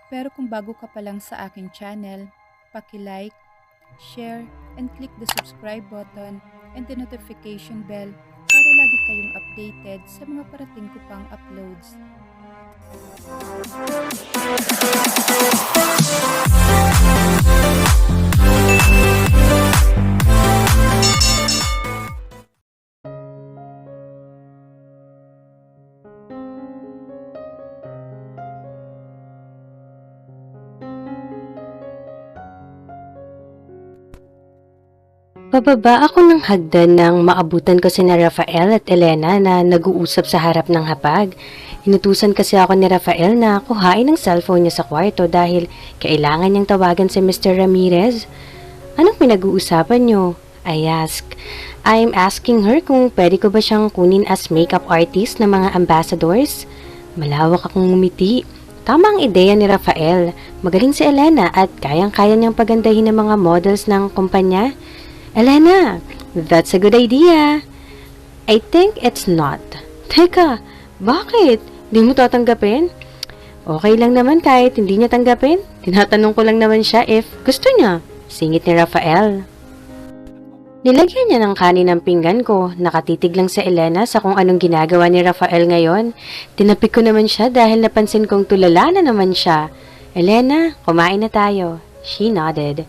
Pero kung bago ka pa lang sa aking channel, paki-like, share, and click the subscribe button and the notification bell para lagi kayong updated sa mga parating ko pang uploads. Pababa ako ng hagdan nang maabutan ko sina Rafael at Elena na nag-uusap sa harap ng hapag. Inutusan kasi ako ni Rafael na kuhain ang cellphone niya sa kwarto dahil kailangan niyang tawagan si Mr. Ramirez. Anong pinag-uusapan niyo? I ask. I'm asking her kung pwede ko ba siyang kunin as makeup artist ng mga ambassadors. Malawak akong ngumiti. Tama ang ideya ni Rafael. Magaling si Elena at kayang-kaya niyang pagandahin ng mga models ng kumpanya. Elena, that's a good idea. I think it's not. Teka, bakit? Di mo tatanggapin? Okay lang naman kahit hindi niya tanggapin. Tinatanong ko lang naman siya if gusto niya. Singit ni Rafael. Nilagyan niya ng kanin ang pinggan ko. Nakatitig lang sa Elena sa kung anong ginagawa ni Rafael ngayon. Tinapik ko naman siya dahil napansin kong tulala na naman siya. Elena, kumain na tayo. She nodded.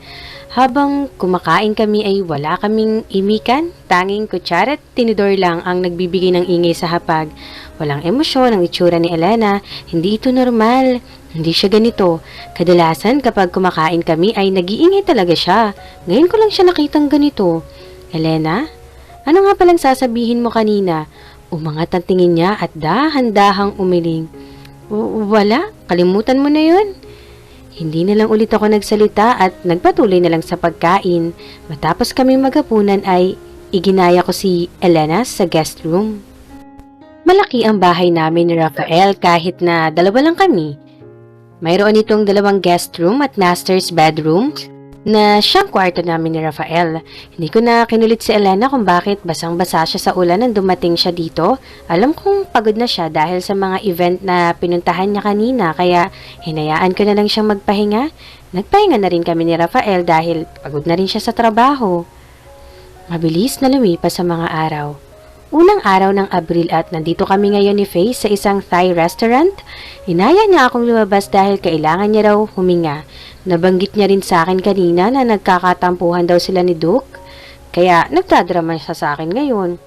Habang kumakain kami ay wala kaming imikan, tanging kutsara at tinidor lang ang nagbibigay ng ingay sa hapag. Walang emosyon ang itsura ni Elena, hindi ito normal, hindi siya ganito. Kadalasan kapag kumakain kami ay nag-iingay talaga siya. Ngayon ko lang siya nakitang ganito. Elena, ano nga palang sasabihin mo kanina? Umangat ang tingin niya at dahan-dahang umiling. Wala, kalimutan mo na yun. Hindi na lang ulit ako nagsalita at nagpatuloy na lang sa pagkain. Matapos kami maghapunan ay iginaya ko si Elena sa guest room. Malaki ang bahay namin ni Rafael kahit na dalawa lang kami. Mayroon itong dalawang guest room at master's bedroom na siyang kwarto namin ni Rafael. Hindi ko na kinulit si Elena kung bakit basang-basa siya sa ulan nang dumating siya dito. Alam kong pagod na siya dahil sa mga event na pinuntahan niya kanina kaya hinayaan ko na lang siyang magpahinga. Nagpahinga na rin kami ni Rafael dahil pagod na rin siya sa trabaho. Mabilis na lumipas sa mga araw. Unang araw ng Abril at nandito kami ngayon ni Faye sa isang Thai restaurant. Inaya niya akong lumabas dahil kailangan niya raw huminga. Nabanggit niya rin sa akin kanina na nagkakatampuhan daw sila ni Duke. Kaya nagdadrama siya sa akin ngayon.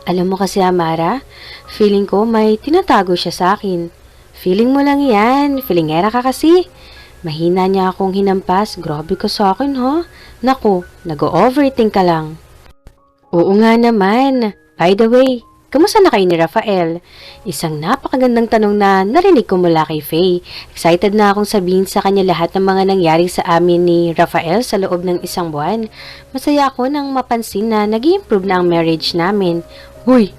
Alam mo kasi Amara, feeling ko may tinatago siya sa akin. Feeling mo lang yan, feelingera ka kasi. Mahina niya akong hinampas, grabe ka sa akin ha. Naku, nag-overthink ka lang. Oo nga naman. By the way, kamusta na kayo ni Rafael? Isang napakagandang tanong na narinig ko mula kay Faye. Excited na akong sabihin sa kanya lahat ng mga nangyari sa amin ni Rafael sa loob ng isang buwan. Masaya ako nang mapansin na nag-i-improve na ang marriage namin. Huy,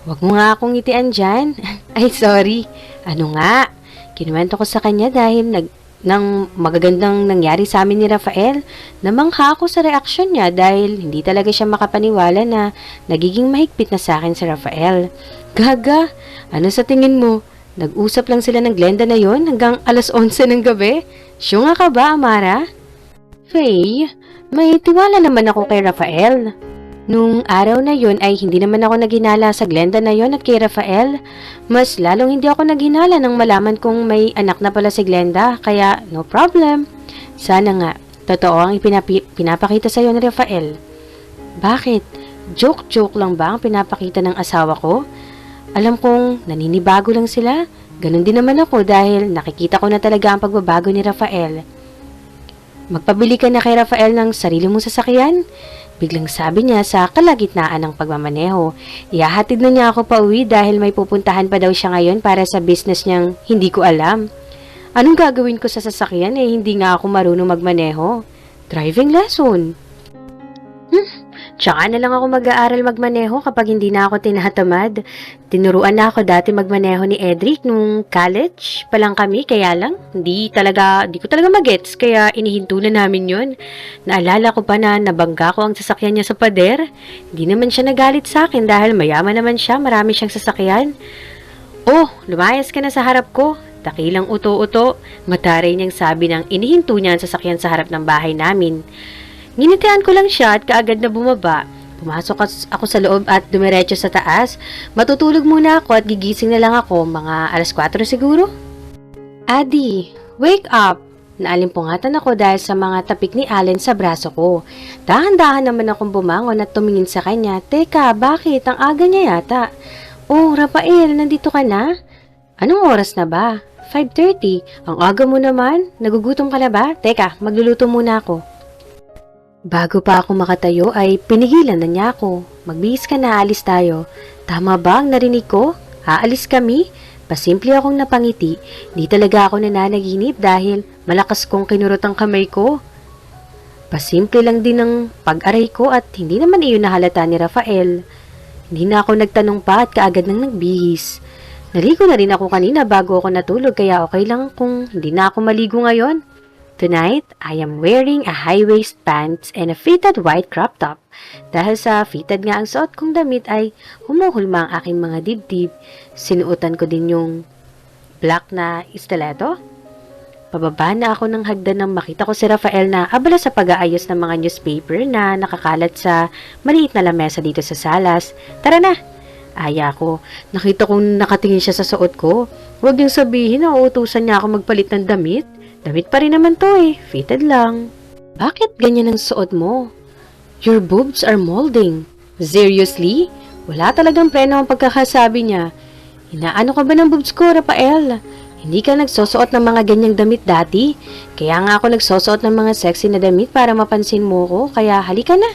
wag mo nga akong ngitian dyan. Ay, sorry. Ano nga? Kinuwento ko sa kanya dahil nang magagandang nangyari sa amin ni Rafael. Namangha ako sa reaksyon niya dahil hindi talaga siya makapaniwala na nagiging mahigpit na sa akin si Rafael. Gaga, ano sa tingin mo? Nag-usap lang sila ng Glenda na yon hanggang alas 11 ng gabi? Syunga ka ba, Amara? Faye, may tiwala naman ako kay Rafael. Nung araw na yon ay hindi naman ako naghinala sa Glenda na yon at kay Rafael. Mas lalong hindi ako naghinala nang malaman kong may anak na pala si Glenda, kaya no problem. Sana nga, totoo ang pinapakita sa iyo ni Rafael. Bakit? Joke-joke lang ba ang pinapakita ng asawa ko? Alam kong naninibago lang sila. Ganon din naman ako dahil nakikita ko na talaga ang pagbabago ni Rafael. Magpabili ka na kay Rafael ng sarili mong sasakyan? Biglang sabi niya sa kalagitnaan ng pagmamaneho. Ihahatid na niya ako pa uwi dahil may pupuntahan pa daw siya ngayon para sa business niyang hindi ko alam. Anong gagawin ko sa sasakyan hindi nga ako marunong magmaneho? Driving lesson. Tsaka na lang ako mag-aaral magmaneho kapag hindi na ako tinatamad. Tinuruan na ako dati magmaneho ni Edric nung college pa lang kami, kaya lang di ko talaga magets kaya inihinto na namin yun. Naalala ko pa na nabangga ko ang sasakyan niya sa pader. Hindi naman siya nagalit sa akin dahil mayaman naman siya, marami siyang sasakyan. Oh, lumayas ka na sa harap ko. Dakilang uto-uto, mataray niyang sabi ng inihinto niya ang sasakyan sa harap ng bahay namin. Nginitian ko lang siya at kaagad na bumaba. Pumasok ako sa loob at dumiretso sa taas. Matutulog muna ako at gigising na lang ako, mga alas 4 siguro. Adi, wake up! Naalimpungatan ako dahil sa mga tapik ni Allen sa braso ko. Dahan-dahan naman akong bumangon at tumingin sa kanya. Teka, bakit? Ang aga niya yata. Oh, Rafael, nandito ka na? Anong oras na ba? 5:30. Ang aga mo naman. Nagugutom ka na ba? Teka, magluluto muna ako. Bago pa ako makatayo ay pinigilan na niya ako. Magbihis ka na, alis tayo. Tama ba ang narinig ko? Aalis kami? Pasimple akong napangiti. Di talaga ako nananaginip dahil malakas kong kinurot ang kamay ko. Pasimple lang din ang pag-aray ko at hindi naman iyon nahalata ni Rafael. Hindi na ako nagtanong pa at kaagad nang nagbihis. Naligo na rin ako kanina bago ako natulog kaya okay lang kung hindi na ako maligo ngayon. Tonight, I am wearing a high-waist pants and a fitted white crop top. Dahil sa fitted nga ang suot kong damit ay humuhulma ang aking mga dibdib. Sinuotan ko din yung black na stiletto. Pababa na ako ng hagdan nang makita ko si Rafael na abala sa pag-aayos ng mga newspaper na nakakalat sa maliit na lamesa dito sa salas. Tara na! Aya ko. Nakita kong nakatingin siya sa suot ko. Huwag niyang sabihin na uutusan niya ako magpalit ng damit. Damit pa rin naman to eh. Fitted lang. Bakit ganyan ang suot mo? Your boobs are molding. Seriously? Wala talagang preno ang pagkakasabi niya. Inaano ka ba ng boobs ko, Rafael? Hindi ka nagsusuot ng mga ganyang damit dati? Kaya nga ako nagsusuot ng mga sexy na damit para mapansin mo ko. Kaya halika na.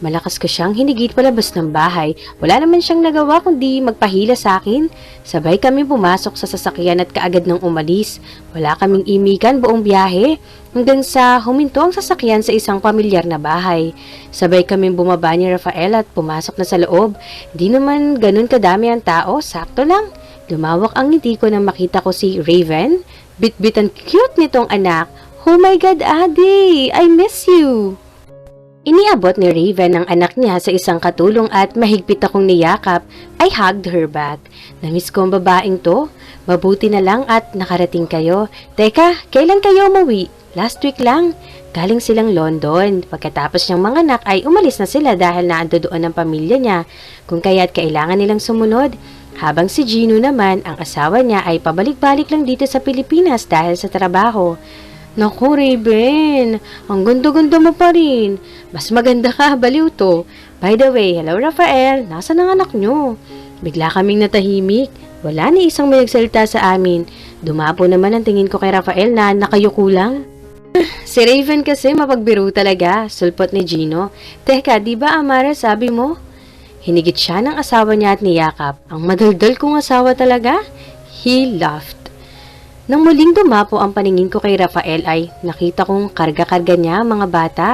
Malakas ko siyang hinigit palabas ng bahay. Wala naman siyang nagawa kundi magpahila sa akin. Sabay kami pumasok sa sasakyan at kaagad nang umalis. Wala kaming imikan buong biyahe. Hanggang sa huminto ang sasakyan sa isang pamilyar na bahay. Sabay kami bumaba ni Rafael at pumasok na sa loob. Di naman ganun kadami ang tao, sakto lang. Lumawak ang ngiti ko nang makita ko si Raven. Bit-bit ang cute nitong anak. Oh my God, Adi! I miss you! Iniabot ni Raven ang anak niya sa isang katulong at mahigpit akong niyakap. I hugged her back. Namiss ko ang babaeng to. Mabuti na lang at nakarating kayo. Teka, kailan kayo umuwi? Last week lang. Galing silang London. Pagkatapos niyang mga anak ay umalis na sila dahil naando doon ang pamilya niya. Kung kaya't kailangan nilang sumunod. Habang si Gino naman, ang asawa niya ay pabalik-balik lang dito sa Pilipinas dahil sa trabaho. Naku, Raven, ang ganda-ganda mo pa rin. Mas maganda ka, baliw to. By the way, hello Rafael, nasaan ang anak nyo? Bigla kaming natahimik. Wala ni isang may nagsalita sa amin. Dumapo naman ang tingin ko kay Rafael na nakayuko lang. Si Raven kasi mapagbiro talaga, sulpot ni Gino. Teka, di ba Amara sabi mo? Hinigit siya ng asawa niya at niyakap. Ang madaldal kong asawa talaga? He laughed. Nang muling dumapo ang paningin ko kay Rafael ay nakita kong karga-karga niya ang mga bata.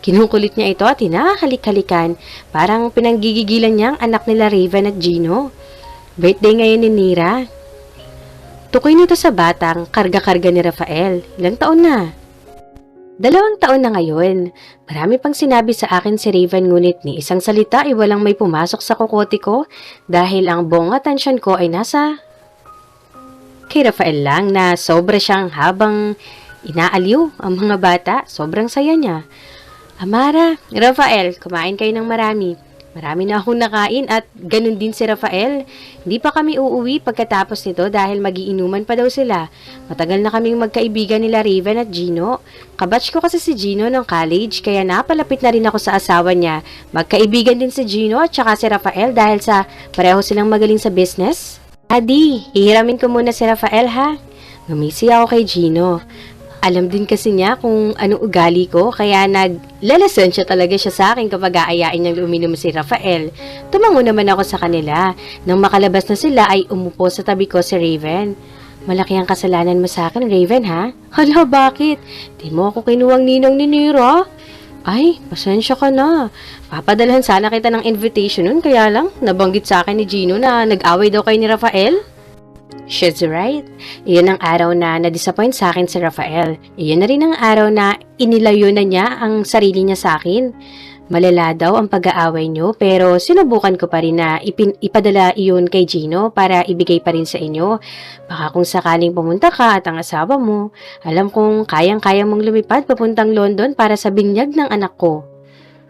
Kinukulit niya ito at hinahalik-halikan. Parang pinanggigigilan niya ang anak nila Raven at Gino. Birthday ngayon ni Nira. Tukoy nito sa batang karga-karga ni Rafael. Ilang taon na? 2 taon na ngayon. Marami pang sinabi sa akin si Raven ngunit ni isang salita ay walang may pumasok sa kokote ko dahil ang buong atensyon ko ay nasa kay Rafael lang na sobra siyang habang inaaliw ang mga bata. Sobrang saya niya. Amara, Rafael, kumain kayo ng marami. Marami na akong nakain at ganun din si Rafael. Hindi pa kami uuwi pagkatapos nito dahil magiinuman pa daw sila. Matagal na kaming magkaibigan nila Raven at Gino. Kabatch ko kasi si Gino ng college kaya napalapit na rin ako sa asawa niya. Magkaibigan din si Gino at saka si Rafael dahil sa pareho silang magaling sa business. Adi, hihiramin ko muna si Rafael ha. Ngumisi ako kay Gino. Alam din kasi niya kung anong ugali ko, kaya naglalason siya talaga siya sa akin kapag aayain niyang uminom si Rafael. Tumango naman ako sa kanila. Nang makalabas na sila ay umupo sa tabi ko si Raven. Malaki ang kasalanan mo sa akin, Raven ha? Hala, bakit? Di mo ako kinuwang ninong ni Nira? Ay, pasensya ka na. Papadalhan sana kita ng invitation nun, kaya lang nabanggit sa akin ni Gino na nag-away daw kayo ni Rafael. She's right. Iyon ang araw na na-disappoint sa akin si Rafael. Iyon na rin ang araw na inilayo na niya ang sarili niya sa akin. Malala daw ang pag-aaway nyo pero sinubukan ko pa rin na ipadala iyon kay Gino para ibigay pa rin sa inyo. Baka kung sakaling pumunta ka at ang asawa mo, alam kong kayang-kaya mong lumipad papuntang London para sa binyag ng anak ko.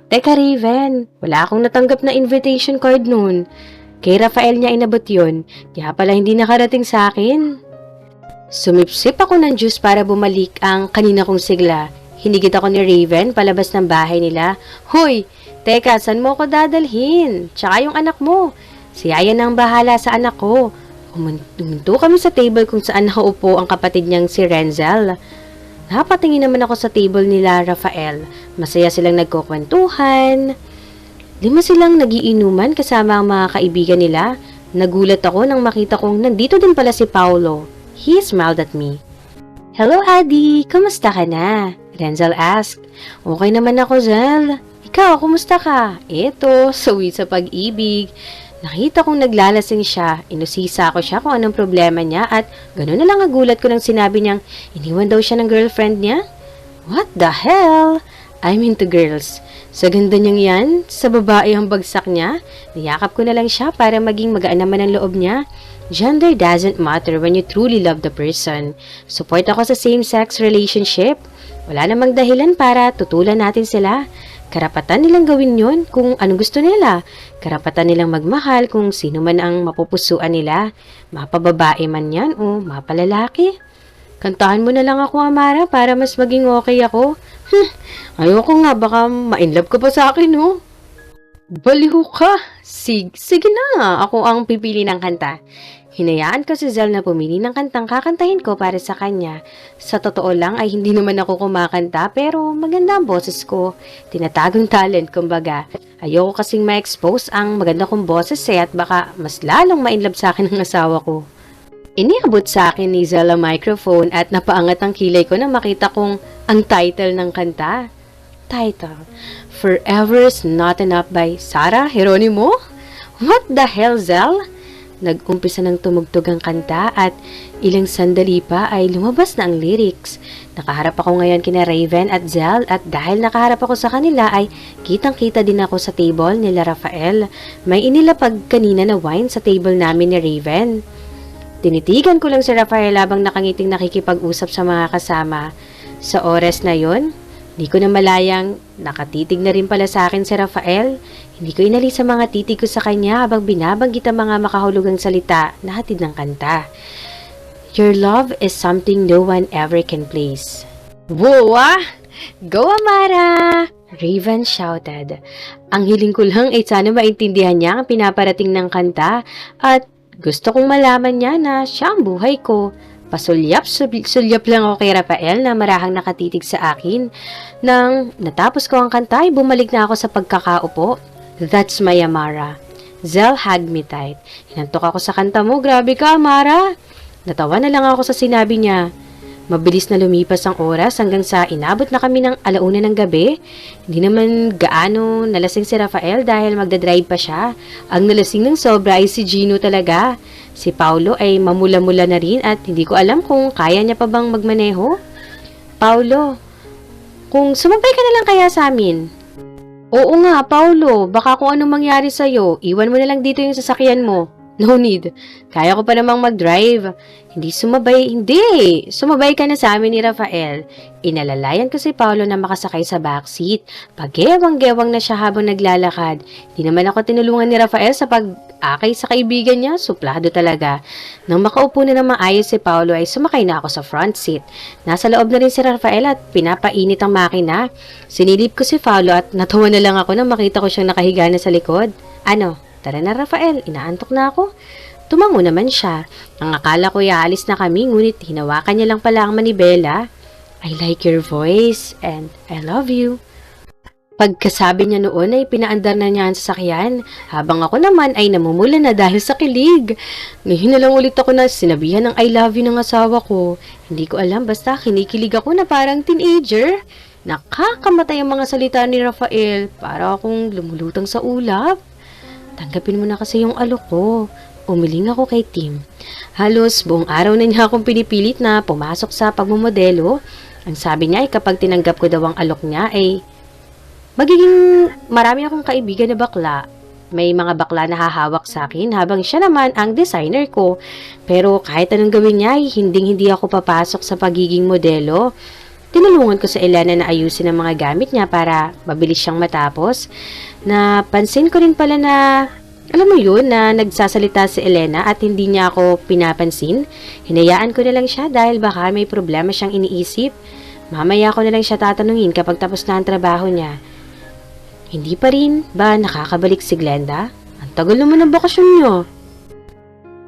Teka Raven, wala akong natanggap na invitation card noon. Kay Rafael niya inabot yun, kaya pala hindi nakarating sa akin. Sumipsip ako ng juice para bumalik ang kanina kong sigla. Hinigit ako ni Raven palabas ng bahay nila. Hoy, teka, saan mo ko dadalhin? Tsaka yung anak mo. Si Aya nang bahala sa anak ko. Umunto kami sa table kung saan nakaupo ang kapatid niyang si Renzel. Napatingin naman ako sa table nila Rafael. Masaya silang nagkukwentuhan. 5 silang nagiinuman kasama ang mga kaibigan nila. Nagulat ako nang makita kong nandito din pala si Paulo. He smiled at me. Hello, Adi! Kumusta ka na? Renzel asked. Okay naman ako, Zel. Ikaw, kumusta ka? Eto, sawi sa pag-ibig. Nakita kong naglalasing siya. Inusisa ko siya kung anong problema niya at gano'n na lang nagulat ko nang sinabi niyang iniwan daw siya ng girlfriend niya. What the hell? I'm into girls. Sa ganda niyang yan, sa babae ang bagsak niya, niyakap ko na lang siya para maging magaan naman ang loob niya. Gender doesn't matter when you truly love the person. Support ako sa same-sex relationship. Wala namang dahilan para tutulan natin sila. Karapatan nilang gawin yon kung anong gusto nila. Karapatan nilang magmahal kung sino man ang mapupusuan nila. Mapababae man yan o mapalalaki. Kantahan mo na lang ako, Amara, para mas maging okay ako. Ayoko nga, baka ma-inlove ka pa sa akin, no? Baliw ka. Sige na, ako ang pipili ng kanta. Hinayaan ko si Zel na pumili ng kantang kakantahin ko para sa kanya. Sa totoo lang ay hindi naman ako kumakanta pero maganda ang boses ko. Tinatagong talent kumbaga. Ayoko kasing ma-expose ang maganda kong boses at baka mas lalong ma-inlove sa akin ng asawa ko. Iniabot sa akin ni Zel ang microphone at napaangat ang kilay ko na makita kong ang title ng kanta. Title, Forever's Not Enough by Sarah Geronimo? What the hell, Zel? Nag-umpisa ng tumugtog ang kanta at ilang sandali pa ay lumabas na ang lyrics. Nakaharap ako ngayon kina Raven at Zel at dahil nakaharap ako sa kanila ay kitang-kita din ako sa table nila Rafael. May inilapag kanina na wine sa table namin ni Raven. Tinitigan ko lang si Rafael habang nakangiting nakikipag-usap sa mga kasama. Sa oras na yon, di ko na malayang nakatitig na rin pala sa akin si Rafael. Hindi ko inalis sa mga titig ko sa kanya habang binabanggit ang mga makahulugang salita na hatid ng kanta. Your love is something no one ever can place. Wow! Go, Amara! Raven shouted. Ang hiling ko lang ay sana maintindihan niya ang pinaparating ng kanta at gusto kong malaman niya na siya ang buhay ko. Pasulyap lang ako kay Rafael na marahang nakatitig sa akin. Nang natapos ko ang kanta ay bumalik na ako sa pagkakaupo. That's my Amara. Zel hugged me tight. Hinantok ako sa kanta mo. Grabe ka, Amara. Natawa na lang ako sa sinabi niya. Mabilis na lumipas ang oras hanggang sa inabot na kami ng 1:00 ng gabi. Hindi naman gaano nalasing si Rafael dahil magdadrive pa siya. Ang nalasing ng sobra ay si Gino talaga. Si Paulo ay mamula-mula na rin at hindi ko alam kung kaya niya pa bang magmaneho. Paulo, kung sumabay ka na lang kaya sa amin. Oo nga, Paulo, baka kung anong mangyari sa'yo, iwan mo na lang dito yung sasakyan mo. No need. Kaya ko pa namang mag-drive. Hindi. Sumabay ka na sa amin ni Rafael. Inalalayan ko si Paulo na makasakay sa backseat. Pagewang-gewang na siya habang naglalakad. Hindi naman ako tinulungan ni Rafael sa pag-akay sa kaibigan niya. Suplado talaga. Nang makaupo na ng maayos si Paulo ay sumakay na ako sa front seat. Nasa loob na rin si Rafael at pinapainit ang makina. Sinilip ko si Paulo at natawa na lang ako nang makita ko siyang nakahiga na sa likod. Ano? Tara na, Rafael, inaantok na ako. Tumango naman siya. Ang akala ko aalis na kami, ngunit hinawakan niya lang pala ang manibela. I like your voice and I love you. Pagkasabi niya noon ay pinaandar na niya ang sasakyan, habang ako naman ay namumula na dahil sa kilig. Ngayon na lang ulit ako na sinabihan ng I love you ng asawa ko. Hindi ko alam, basta kinikilig ako na parang teenager. Nakakamatay ang mga salita ni Rafael, para akong lumulutang sa ulap. Tanggapin mo na kasi yung alok ko. Umiling ako kay Tim. Halos buong araw na niya akong pinipilit na pumasok sa pagmamodelo. Ang sabi niya ay kapag tinanggap ko daw ang alok niya ay magiging marami akong kaibigan na bakla. May mga bakla na hahawak sa akin habang siya naman ang designer ko. Pero kahit anong gawin niya, hindi ako papasok sa pagiging modelo. Tinulungan ko sa Elena na ayusin ang mga gamit niya para mabilis siyang matapos. Napansin ko rin pala na, alam mo yun, na nagsasalita si Elena at hindi niya ako pinapansin. Hinayaan ko na lang siya dahil baka may problema siyang iniisip. Mamaya ko na lang siya tatanungin kapag tapos na ang trabaho niya. Hindi pa rin ba nakakabalik si Glenda? Ang tagal naman ng bakasyon niyo.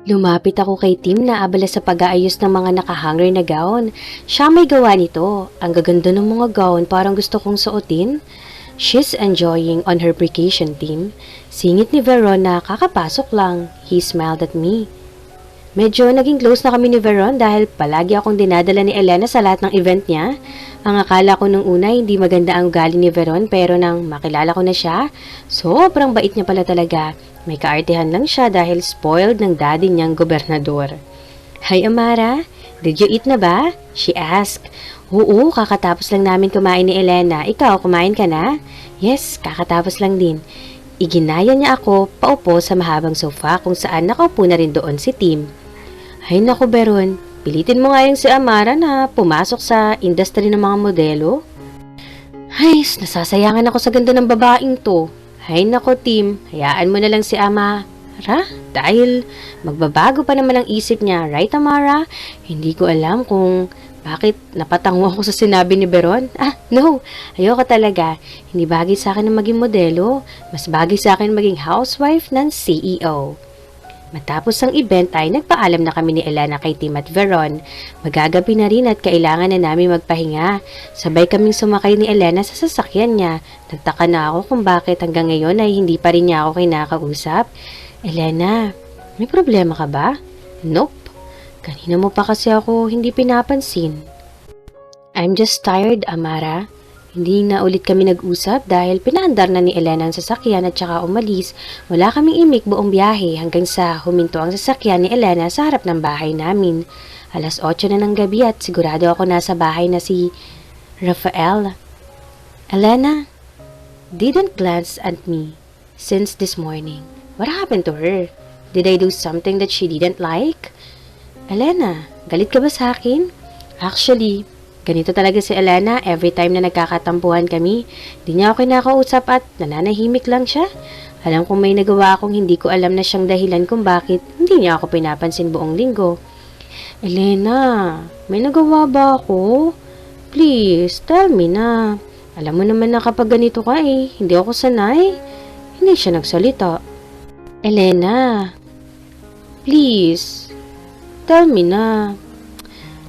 Lumapit ako kay Tim na abala sa pag-aayos ng mga nakahanger na gown. Siya may gawa nito. Ang gaganda ng mga gown, parang gusto kong suotin. She's enjoying on her vacation, Tim. Singit ni Veron na kakapasok lang. He smiled at me. Medyo naging close na kami ni Veron dahil palagi akong dinadala ni Elena sa lahat ng event niya. Ang akala ko nung una hindi maganda ang ugali ni Veron pero nang makilala ko na siya, sobrang bait niya pala talaga. May kaartehan lang siya dahil spoiled ng daddy niyang gobernador. Hi Amara, did you eat na ba? She asked. Oo, kakatapos lang namin kumain ni Elena. Ikaw, kumain ka na? Yes, kakatapos lang din. Iginaya niya ako paupo sa mahabang sofa kung saan nakaupo na rin doon si Tim. Ay naku Veron, pilitin mo nga yung si Amara na pumasok sa industry ng mga modelo. Ay, nasasayangan ako sa ganda ng babaeng to. Ay naku Tim, hayaan mo na lang si Amara dahil magbabago pa naman ang isip niya, right Amara? Hindi ko alam kung bakit napatango ako sa sinabi ni Veron. No, ayoko talaga. Hindi bagay sa akin na maging modelo. Mas bagay sa akin maging housewife ng CEO. Matapos ang event ay nagpaalam na kami ni Elena kay Tim at Veron. Magagabi na rin at kailangan na namin magpahinga. Sabay kaming sumakay ni Elena sa sasakyan niya. Nagtaka na ako kung bakit hanggang ngayon ay hindi pa rin niya ako kinakausap. Elena, may problema ka ba? Nope. Kanina mo pa kasi ako hindi pinapansin. I'm just tired, Amara. Hindi na ulit kami nag-usap dahil pinaandar na ni Elena ang sasakyan at saka umalis. Wala kaming imik buong biyahe hanggang sa huminto ang sasakyan ni Elena sa harap ng bahay namin. 8:00 na ng gabi at sigurado ako nasa bahay na si Rafael. Elena didn't glance at me since this morning. What happened to her? Did I do something that she didn't like? Elena, galit ka ba sa akin? Actually, ganito talaga si Elena every time na nagkakatampuhan kami. Di niya ako kinakausap at nananahimik lang siya. Alam kong may nagawa akong hindi ko alam na siyang dahilan kung bakit hindi niya ako pinapansin buong linggo. Elena, may nagawa ba ako? Please, tell me na. Alam mo naman na kapag ganito ka hindi ako sanay. Hindi siya nagsalita. Elena, please, tell me na.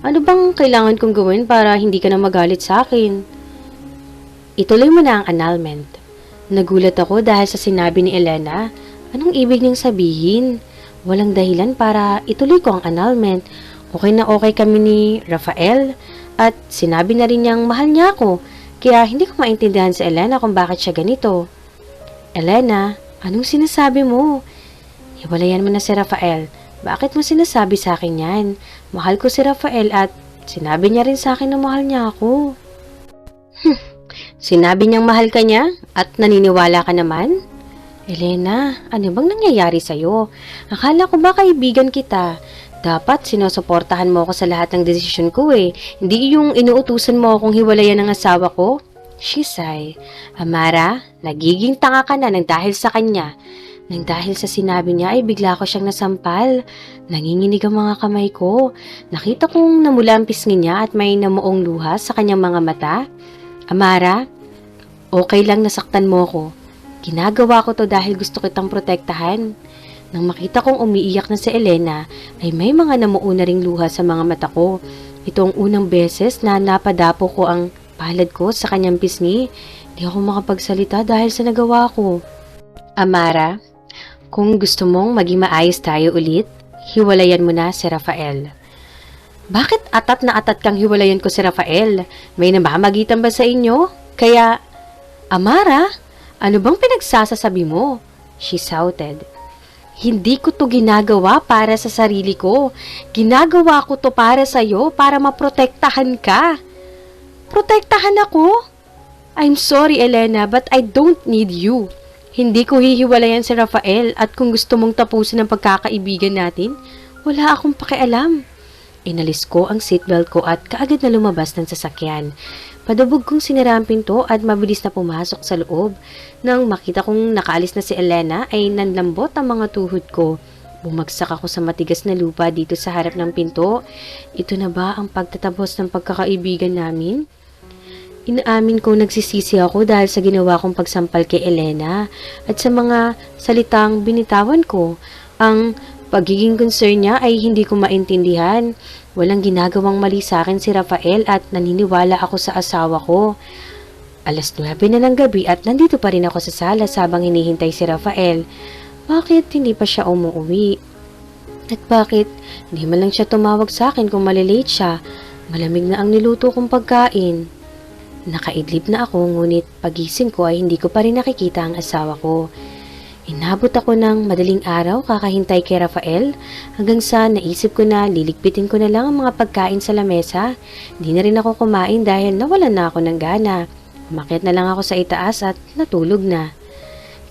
Ano bang kailangan kong gawin para hindi ka na magalit sa akin? Ituloy mo na ang annulment. Nagulat ako dahil sa sinabi ni Elena. Anong ibig niyang sabihin? Walang dahilan para ituloy ko ang annulment. Okay na okay kami ni Rafael at sinabi na rin niyang mahal niya ako. Kaya hindi ko maintindihan sa Elena kung bakit siya ganito. Elena, anong sinasabi mo? Hiwalayan mo na si Rafael. Bakit mo sinasabi sa akin yan? Mahal ko si Rafael at sinabi niya rin sa akin na mahal niya ako. Sinabi niyang mahal ka niya at naniniwala ka naman? Elena, ano bang nangyayari sa'yo? Akala ko ba kaibigan kita? Dapat sinusuportahan mo ako sa lahat ng desisyon ko Hindi yung inuutusan mo akong hiwalayan ng asawa ko. She sighed. Amara, nagiging tanga ka na nang dahil sa kanya. Nang dahil sa sinabi niya ay bigla ko siyang nasampal. Nanginginig ang mga kamay ko. Nakita kong namula ang pisngi niya at may namuong luha sa kanyang mga mata. Amara, okay lang nasaktan mo ko. Ginagawa ko to dahil gusto kitang protektahan. Nang makita kong umiiyak na si Elena, ay may mga namuo na ring luha sa mga mata ko. Ito ang unang beses na napadapo ko ang palad ko sa kanyang pisngi. Di ako makapagsalita dahil sa nagawa ko. Amara, kung gusto mong maging maayos tayo ulit, hiwalayan mo na si Rafael. Bakit atat na atat kang hiwalayan ko si Rafael? May namamagitan ba sa inyo? Kaya, Amara, ano bang pinagsasasabi mo? She shouted. Hindi ko to ginagawa para sa sarili ko. Ginagawa ko to para sa'yo, para maprotektahan ka. Protektahan ako? I'm sorry, Elena, but I don't need you. Hindi ko hihiwalayan si Rafael at kung gusto mong tapusin ang pagkakaibigan natin, wala akong pakialam. Inalis ko ang seatbelt ko at kaagad na lumabas ng sasakyan. Padabog kong sinara ang pinto at mabilis na pumasok sa loob. Nang makita kong nakaalis na si Elena ay nanlambot ang mga tuhod ko. Bumagsak ako sa matigas na lupa dito sa harap ng pinto. Ito na ba ang pagtatapos ng pagkakaibigan namin? Inaamin kong nagsisisi ako dahil sa ginawa kong pagsampal kay Elena at sa mga salitang binitawan ko. Ang pagiging concern niya ay hindi ko maintindihan. Walang ginagawang mali sa akin si Rafael at naniniwala ako sa asawa ko. Alas 9 na ng gabi at nandito pa rin ako sa sala habang hinihintay si Rafael. Bakit hindi pa siya umuwi? At bakit hindi man lang siya tumawag sa akin kung malilate siya? Malamig na ang niluto kong pagkain. Nakaidlip na ako ngunit pagising ko ay hindi ko pa rin nakikita ang asawa ko. Inabot ako ng madaling araw kakahintay kay Rafael hanggang sa naisip ko na liligpitin ko na lang ang mga pagkain sa lamesa. Hindi na rin ako kumain dahil nawalan na ako ng gana. Umakyat na lang ako sa itaas at natulog na.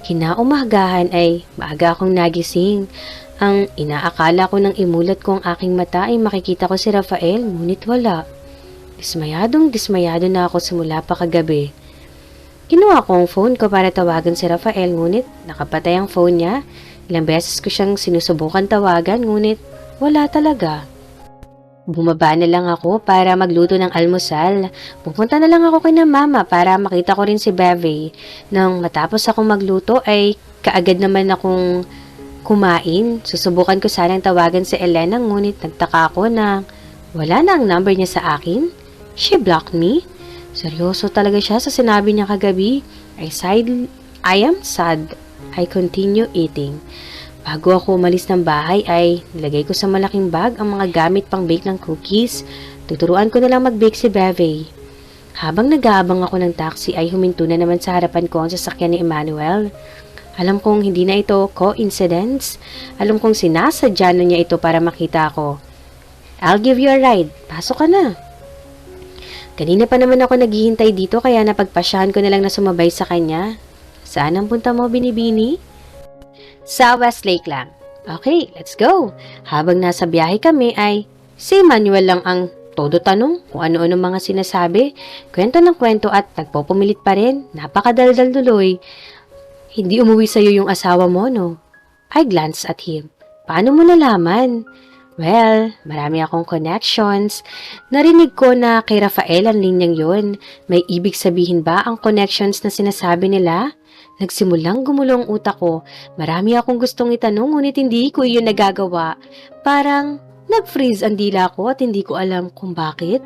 Kinaumagahan ay maaga akong nagising. Ang inaakala ko nang imulat ko ang aking mata ay makikita ko si Rafael ngunit wala. Dismayado na ako simula pa kagabi. Kinuha ko ang phone ko para tawagan si Rafael ngunit nakapatay ang phone niya. Ilang beses ko siyang sinusubukan tawagan ngunit wala talaga. Bumaba na lang ako para magluto ng almusal. Pupunta na lang ako kay na mama para makita ko rin si Beve. Nang matapos akong magluto ay kaagad naman akong kumain. Susubukan ko sanang tawagan si Elena ngunit nagtaka ako na wala na ang number niya sa akin. She blocked me. Seryoso talaga siya sa sinabi niya kagabi. I am sad. I continue eating. Bago ako umalis ng bahay ay nilagay ko sa malaking bag ang mga gamit pang bake ng cookies. Tuturuan ko na lang mag-bake si Beve. Habang nag-aabang ako ng taxi ay huminto na naman sa harapan ko ang sasakyan ni Emmanuel. Alam kong hindi na ito coincidence. Alam kong sinasadya na niya ito para makita ako. I'll give you a ride. Pasok ka na. Kanina pa naman ako naghihintay dito kaya napagpasyahan ko na lang na sumabay sa kanya. Saan ang punta mo, Binibini? Sa Westlake lang. Okay, let's go. Habang nasa biyahe kami ay si Manuel lang ang todo tanong kung ano-ano mga sinasabi. Kwento ng kwento at nagpopumilit pa rin. Napakadaldal tuloy. Hindi umuwi sa'yo yung asawa mo, no? I glanced at him. Paano mo nalaman? Well, marami akong connections. Narinig ko na kay Rafael ang linyang yun. May ibig sabihin ba ang connections na sinasabi nila? Nagsimulang gumulong utak ko. Marami akong gustong itanong ngunit hindi ko iyon nagagawa. Parang nag-freeze ang dila ko at hindi ko alam kung bakit.